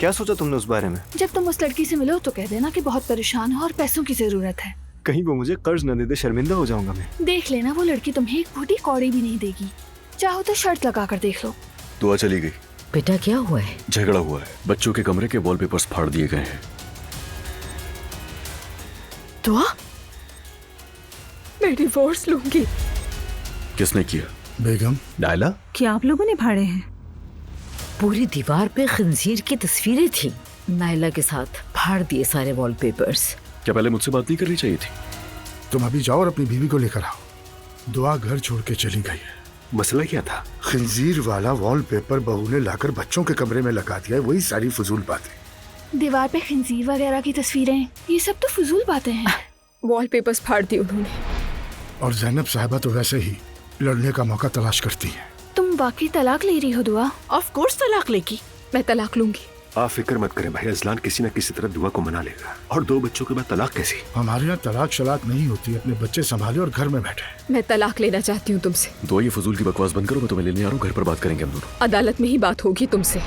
क्या सोचा तुमने उस बारे में? जब तुम उस लड़की से मिलो तो कह देना कि बहुत परेशान हो और पैसों की जरूरत है। कहीं वो मुझे कर्ज न दे दे, शर्मिंदा हो जाऊंगा मैं। देख लेना, वो लड़की तुम्हें एक फूटी कौड़ी भी नहीं देगी। चाहो तो शर्त लगा कर देख लो। दुआ चली गई। बेटा क्या हुआ है? झगड़ा हुआ है, बच्चों के कमरे के वॉलपेपर्स फाड़ दिए गए हैं। दुआ, मैं डिवोर्स लूंगी। किसने किया? बेगम। डायला, क्या आप लोगों ने फाड़े हैं? पूरी दीवार पे खंजीर की तस्वीरें थी। नायला के साथ फाड़ दिए सारे वॉलपेपर्स। क्या पहले मुझसे बात नहीं करनी चाहिए थी? तुम अभी जाओ और अपनी बीवी को लेकर आओ। दुआ घर छोड़ के चली गई है। मसला क्या था? खंजीर वाला वॉलपेपर बहू ने लाकर बच्चों के कमरे में लगा दिया है, वही सारी फजूल बातें। दीवार पे खंजीर वगैरह की तस्वीरें, ये सब तो फजूल बातें हैं। वॉलपेपर्स फाड़ दिए उन्होंने। और जैनब साहिबा तो वैसे ही लड़ने का मौका तलाश करती है। तुम वाकई तलाक ले रही हो दुआ? ऑफ कोर्स तलाक लेगी। मैं तलाक लूंगी। आप फिक्र मत करें भाई, अजलान किसी न किसी तरह दुआ को मना लेगा। और 2 बच्चों के बाद तलाक कैसी? हमारे यहाँ तलाक शलाक नहीं होती, अपने बच्चे संभाले और घर में बैठे। मैं तलाक लेना चाहती हूँ तुमसे। दुआ, ये फजूल की बकवास बंद करो, मैं तुम्हें लेने आ रहा हूँ। घर पर बात करेंगे हम दोनों। अदालत में ही बात होगी तुमसे।